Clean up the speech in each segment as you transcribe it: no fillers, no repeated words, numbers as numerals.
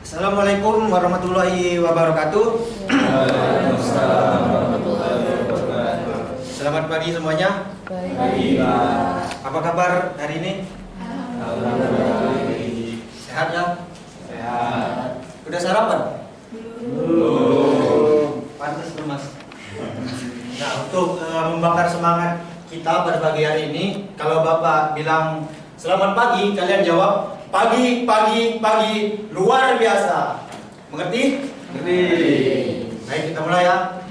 Assalamualaikum warahmatullahi wabarakatuh. Waalaikumsalam warahmatullahi wabarakatuh. Selamat pagi semuanya. Pagi, Pak. Apa kabar hari ini? Alhamdulillah. Sehat ya? Sehat. Udah sarapan? Belum. Pantas lemas. Nah, untuk membakar semangat kita pada pagi hari ini, kalau Bapak bilang selamat pagi, kalian jawab pagi, pagi, pagi, luar biasa. Mengerti? Ngerti. Baik, kita mulai ya.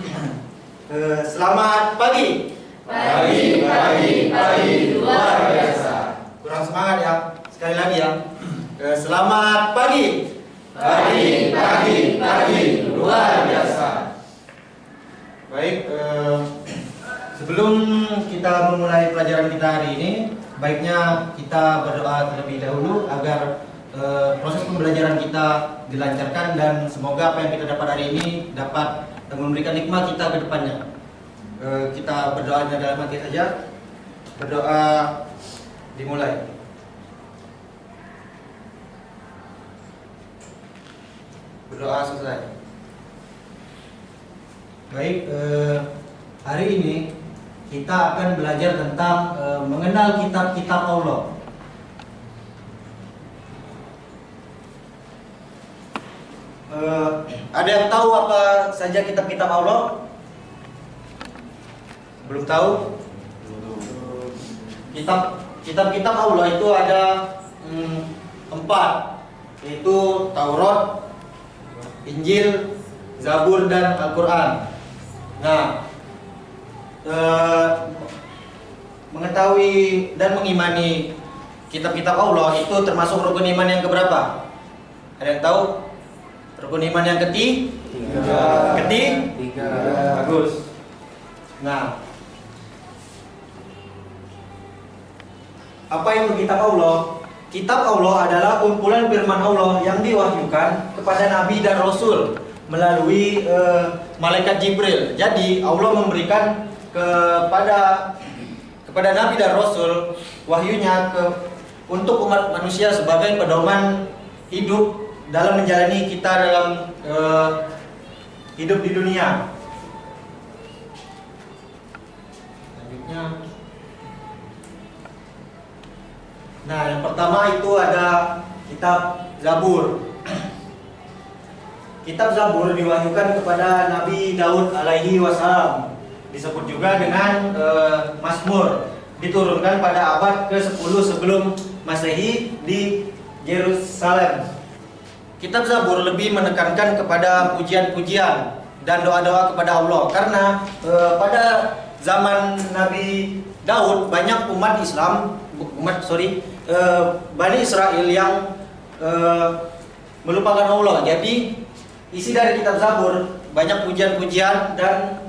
Selamat pagi. Pagi, pagi, pagi, luar biasa. Kurang semangat ya. Sekali lagi ya. Selamat pagi. Pagi, pagi, pagi, luar biasa. Baik, sebelum kita memulai pelajaran kita hari ini, baiknya kita berdoa terlebih dahulu agar proses pembelajaran kita dilancarkan dan semoga apa yang kita dapat hari ini dapat memberikan nikmat kita ke depannya. Kita berdoanya dalam hati saja. Berdoa dimulai. Berdoa selesai. Baik, hari ini kita akan belajar tentang mengenal kitab-kitab Allah. Ada yang tahu apa saja kitab-kitab Allah? Belum tahu? Kitab-kitab Allah itu ada 4, yaitu Taurat, Injil, Zabur, dan Al-Quran. Nah, mengetahui dan mengimani kitab-kitab Allah itu termasuk rukun iman yang keberapa? Ada yang tahu? Rukun iman yang ketiga. Bagus. Nah, apa itu kitab Allah? Kitab Allah adalah kumpulan firman Allah yang diwahyukan kepada Nabi dan Rasul melalui malaikat Jibril. Jadi Allah memberikan kepada Nabi dan Rasul wahyunya untuk umat manusia sebagai pedoman hidup dalam menjalani kita dalam hidup di dunia. Selanjutnya, nah yang pertama itu ada kitab Zabur. Kitab Zabur diwahyukan kepada Nabi Daud alaihi wassalam. Disebut juga dengan Mazmur. Diturunkan pada abad ke-10 sebelum Masehi di Yerusalem. Kitab Zabur lebih menekankan kepada pujian-pujian dan doa-doa kepada Allah. Karena pada zaman Nabi Daud banyak Bani Israel yang melupakan Allah. Jadi isi dari kitab Zabur banyak pujian-pujian dan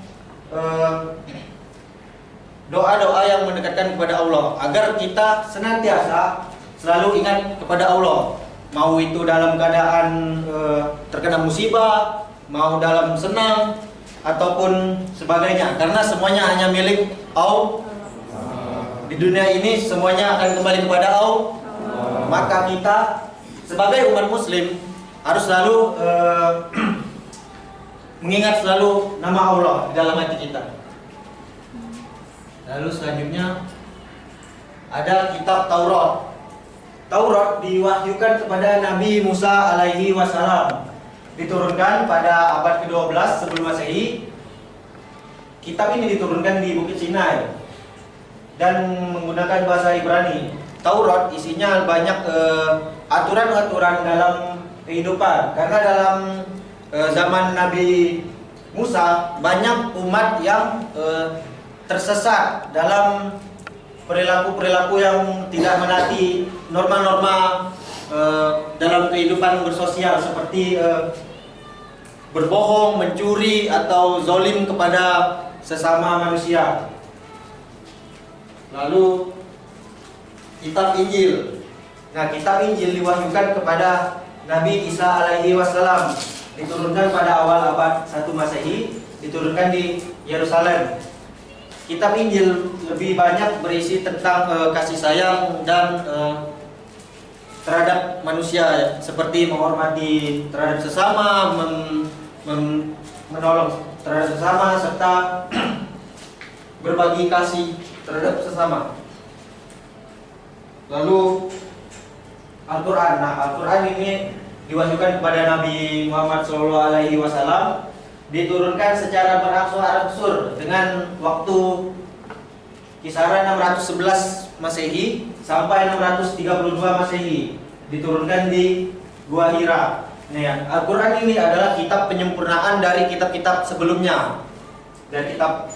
doa-doa yang mendekatkan kepada Allah agar kita senantiasa selalu ingat kepada Allah, mau itu dalam keadaan terkena musibah, mau dalam senang ataupun sebagainya, karena semuanya hanya milik Allah. Di dunia ini semuanya akan kembali kepada Allah. Maka kita sebagai umat muslim harus selalu mengingat selalu nama Allah di dalam hati kita. Lalu selanjutnya ada kitab Taurat. Taurat diwahyukan kepada Nabi Musa alaihi wassalam. Diturunkan pada abad ke-12 sebelum Masehi. Kitab ini diturunkan di Bukit Sinai dan menggunakan bahasa Ibrani. Taurat isinya banyak aturan-aturan dalam kehidupan, karena dalam zaman Nabi Musa banyak umat yang tersesat dalam perilaku-perilaku yang tidak menaati norma-norma dalam kehidupan bersosial, seperti berbohong, mencuri, atau zalim kepada sesama manusia. Lalu kitab Injil. Nah, kitab Injil diwahyukan kepada Nabi Isa alaihi wassalam. Diturunkan pada awal abad 1 Masehi, diturunkan di Yerusalem. Kitab Injil lebih banyak berisi tentang kasih sayang dan terhadap manusia, seperti menghormati terhadap sesama, menolong terhadap sesama, serta berbagi kasih terhadap sesama. Lalu Al-Quran. Nah, Al-Quran ini diwahyukan kepada Nabi Muhammad SAW, diturunkan secara berangsur-angsur dengan waktu kisaran 611 Masehi sampai 632 Masehi, diturunkan di Gua Hira. Nah, Al-Quran ini adalah kitab penyempurnaan dari kitab-kitab sebelumnya, dari kitab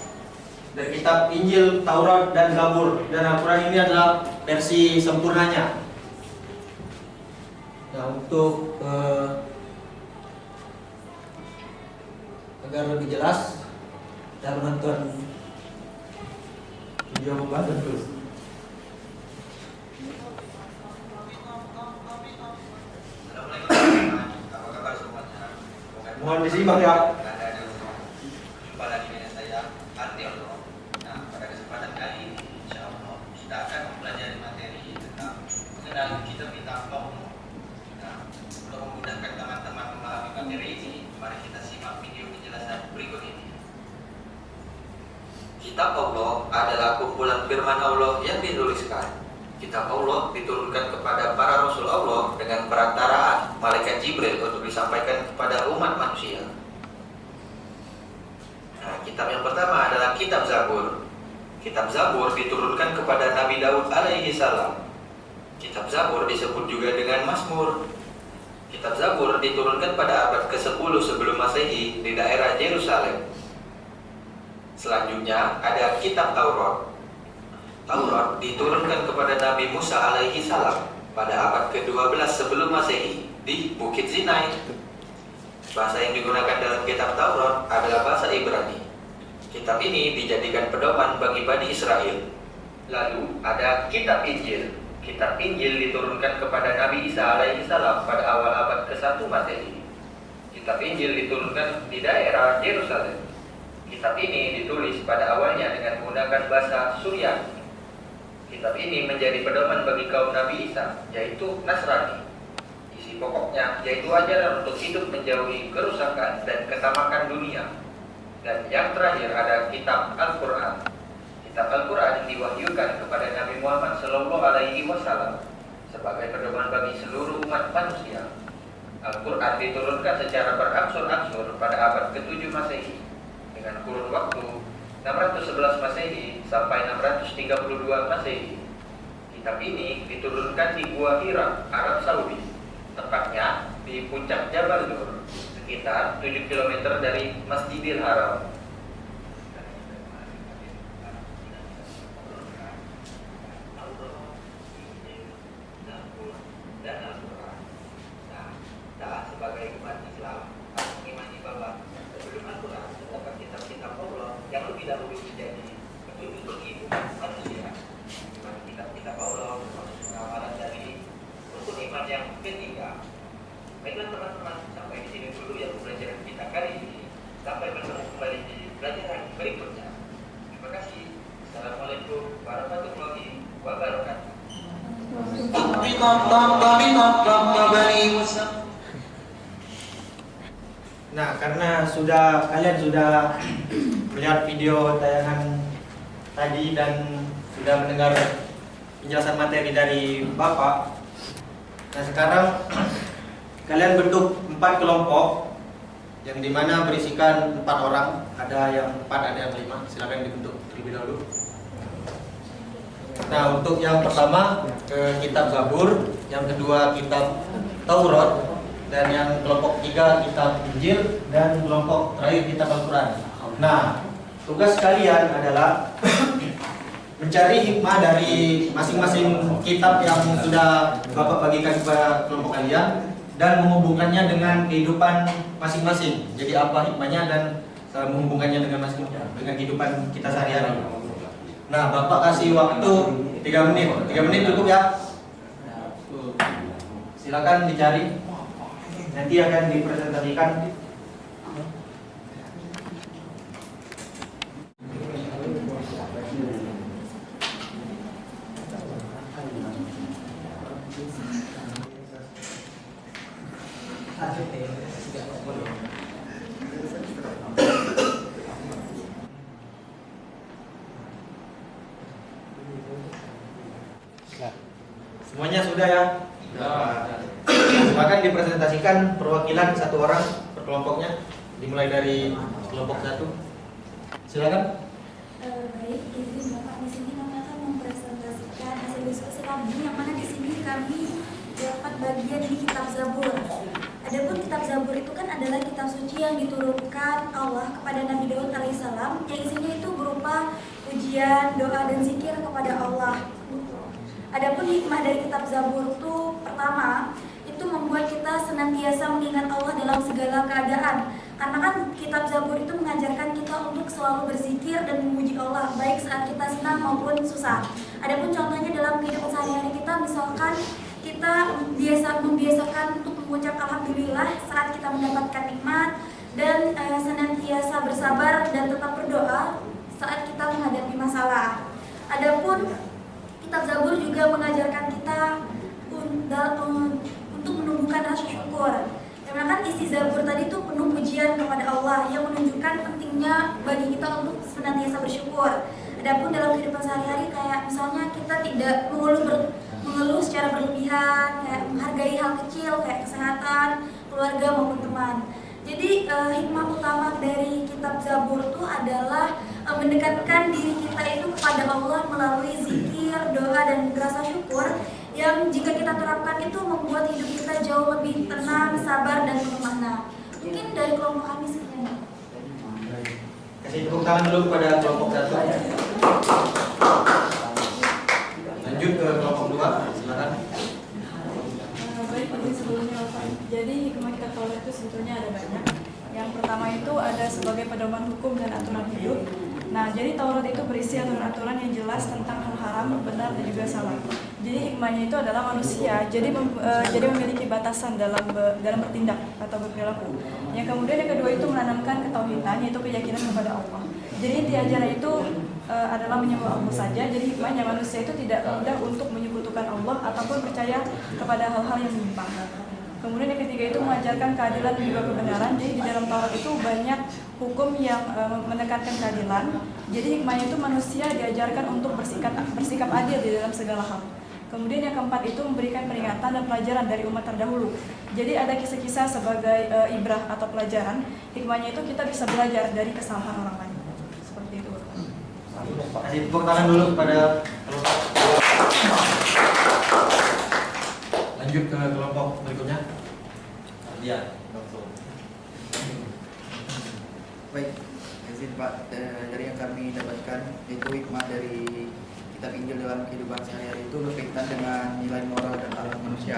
Injil, Taurat, dan Zabur. Dan Al-Quran ini adalah versi sempurnanya. Nah, untuk agar lebih jelas, kita menonton video pembahasan terus. Mohon disimak ya. Jumpa lagi dengan saya, Artiono. Nah, pada kesempatan kali ini, insya Allah kita akan mempelajari materi tentang mengenal kitab-kitab Allah. Nah, untuk memudahkan teman-teman memahami materi ini, mari kita simak video penjelasan berikut ini. Kitab Allah adalah kumpulan firman Allah yang dituliskan. Kitab Allah diturunkan kepada para Rasul Allah dengan perantaraan Malaikat Jibril untuk disampaikan kepada umat manusia. Nah, kitab yang pertama adalah Kitab Zabur. Kitab Zabur diturunkan kepada Nabi Daud alaihi salam. Kitab Zabur disebut juga dengan Mazmur. Kitab Zabur diturunkan pada abad ke-10 sebelum Masehi di daerah Yerusalem. Selanjutnya ada Kitab Taurat. Taurat diturunkan kepada Nabi Musa alaihi salam pada abad ke-12 sebelum Masehi di Bukit Sinai. Bahasa yang digunakan dalam kitab Taurat adalah bahasa Ibrani. Kitab ini dijadikan pedoman bagi Bani Israel. Lalu ada Kitab Injil. Kitab Injil diturunkan kepada Nabi Isa alaihi salam pada awal abad ke-1 Masehi. Kitab Injil diturunkan di daerah Yerusalem. Kitab ini ditulis pada awalnya dengan menggunakan bahasa Suryani. Kitab ini menjadi pedoman bagi kaum Nabi Isa, yaitu Nasrani. Isi pokoknya yaitu ajaran untuk hidup menjauhi kerusakan dan ketamakan dunia. Dan yang terakhir ada Kitab Al-Quran. Kitab Al-Quran diwahyukan kepada Nabi Muhammad SAW sebagai pedoman bagi seluruh umat manusia. Al-Quran diturunkan secara berangsur-angsur pada abad ke-7 Masehi dengan kurun waktu 611 Masehi sampai 632 Masehi. Kitab ini diturunkan di Gua Hira, Arab Saudi, tepatnya di puncak Jabal Nur, sekitar 7 km dari Masjidil Haram. Dan Al-Quran. Nah, sebagai umat Islam, harus mengimani bahwa sebelum Al-Quran terdapat kitab-kitab Allah yang lebih dahulu menjadi petunjuk bagi umat manusia. Kitab-kitab Allah termasuk pengawalan dari rukun iman yang ketiga. Baiklah teman-teman, sampai di sini dulu yang pembelajaran kita kali ini. Sampai bertemu kembali di pelajaran berikutnya. Terima kasih. Assalamualaikum warahmatullahi wabarakatuh. Nah, karena kalian sudah melihat video tayangan tadi dan sudah mendengar penjelasan materi dari Bapak. Nah, sekarang kalian bentuk 4 kelompok yang dimana berisikan 4 orang. Ada yang 4, ada yang 5. Silakan dibentuk terlebih dahulu. Nah, untuk yang pertama Kitab Zabur, yang kedua Kitab Taurat, dan yang kelompok 3 Kitab Injil, dan kelompok terakhir Kitab Al-Quran. Nah, tugas kalian adalah mencari hikmah dari masing-masing kitab yang sudah Bapak bagikan kepada kelompok kalian dan menghubungkannya dengan kehidupan masing-masing. Jadi apa hikmahnya dan menghubungkannya dengan kehidupan kita sehari-hari. Nah, Bapak kasih waktu 3 menit. 3 menit cukup ya? Silakan dicari. Nanti akan dipresentasikan. Semuanya sudah ya? Silakan dipresentasikan perwakilan satu orang per kelompoknya, dimulai dari kelompok 1. Silakan. Baik, izin Bapak, di sini kami akan mempresentasikan hasil diskusi kami, yang mana di sini kami dapat bagian di kitab Zabur. Adapun kitab Zabur itu kan adalah kitab suci yang diturunkan Allah kepada Nabi Daud alaihissalam, yang isinya itu berupa pujian, doa, dan zikir kepada Allah. Adapun hikmah dari kitab Zabur itu pertama, itu membuat kita senantiasa mengingat Allah dalam segala keadaan. Karena kan kitab Zabur itu mengajarkan kita untuk selalu berzikir dan memuji Allah, baik saat kita senang maupun susah. Adapun contohnya dalam kehidupan sehari-hari kita, misalkan kita membiasakan untuk mengucap alhamdulillah saat kita mendapatkan nikmat, dan senantiasa bersabar dan tetap berdoa saat kita menghadapi masalah. Adapun kitab Zabur juga mengajarkan kita untuk menumbuhkan rasa syukur. Karena kan isi Zabur tadi itu penuh pujian kepada Allah yang menunjukkan pentingnya bagi kita untuk senantiasa bersyukur. Adapun dalam kehidupan sehari-hari, kayak misalnya kita tidak mengeluh secara berlebihan, kayak menghargai hal kecil kayak kesehatan, keluarga maupun teman. Jadi hikmah utama dari kitab Zabur itu adalah mendekatkan diri kita itu kepada Allah melalui zikir, doa, dan rasa syukur, yang jika kita terapkan itu membuat hidup kita jauh lebih tenang, sabar, dan penuh makna. Mungkin dari kelompok kami sekian. Kasih tepuk tangan dulu kepada kelompok 1. Lanjut ke kelompok 2, silakan. Baik, izin sebelumnya Bapak. Jadi hikmah kitab Taurat itu sebetulnya ada banyak. Yang pertama itu ada sebagai pedoman hukum dan aturan hidup. Nah, jadi Taurat itu berisi aturan-aturan yang jelas tentang hal haram, benar, dan juga salah. Jadi hikmahnya itu adalah manusia, jadi memiliki batasan dalam bertindak atau berperilaku. Yang kemudian yang kedua itu menanamkan ketauhidan, yaitu keyakinan kepada Allah. Jadi inti ajaran itu adalah menyembah Allah saja. Jadi hikmahnya manusia itu tidak mudah untuk menyekutukan Allah ataupun percaya kepada hal-hal yang menyimpang. Kemudian yang ketiga itu mengajarkan keadilan dan juga kebenaran. Jadi di dalam Taurat itu banyak hukum yang menekankan keadilan. Jadi hikmahnya itu manusia diajarkan untuk bersikap adil di dalam segala hal. Kemudian yang keempat itu memberikan peringatan dan pelajaran dari umat terdahulu. Jadi ada kisah-kisah sebagai ibrah atau pelajaran. Hikmahnya itu kita bisa belajar dari kesalahan orang lain. Seperti itu. Kasih tepuk tangan dulu kepada kelompok. Lanjut ke kelompok berikutnya. Iya. Baik, izin Pak, dari yang kami dapatkan itu hikmah dari kitab Injil dalam kehidupan sehari-hari itu berkaitan dengan nilai moral dan akhlak manusia.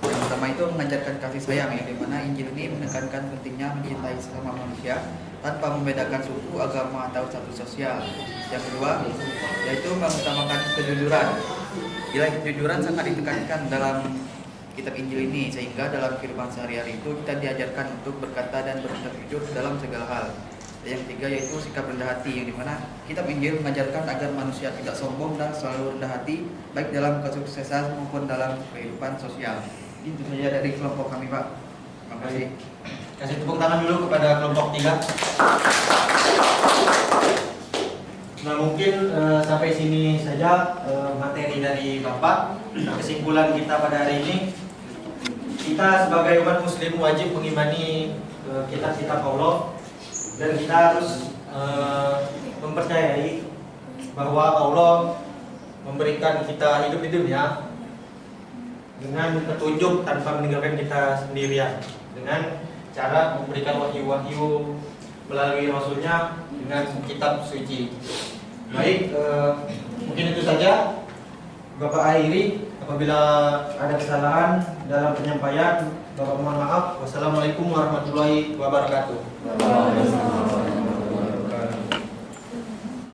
Yang pertama itu mengajarkan kasih sayang, yang dimana Injil ini menekankan pentingnya mencintai sesama manusia tanpa membedakan suku, agama, atau status sosial. Yang kedua yaitu mengutamakan kejujuran. Nilai kejujuran sangat ditekankan dalam kitab Injil ini, sehingga dalam kehidupan sehari-hari itu kita diajarkan untuk berkata dan bertindak jujur dalam segala hal. Dan yang ketiga yaitu sikap rendah hati, yang dimana kitab Injil mengajarkan agar manusia tidak sombong dan selalu rendah hati, baik dalam kesuksesan maupun dalam kehidupan sosial. Itu saja dari kelompok kami, Pak. Terima kasih. Kasih tepuk tangan dulu kepada kelompok 3. Nah, mungkin sampai sini saja materi dari Bapak. Kesimpulan kita pada hari ini, kita sebagai umat muslim wajib mengimani kitab-kitab Allah, dan kita harus mempercayai bahwa Allah memberikan kita hidup di dunia dengan petunjuk tanpa meninggalkan kita sendirian, dengan cara memberikan wahyu-wahyu melalui Rasulnya dengan kitab suci. Baik, mungkin itu saja. Bapak akhiri, apabila ada kesalahan dalam penyampaian, Bapak mohon maaf. Wassalamualaikum warahmatullahi wabarakatuh.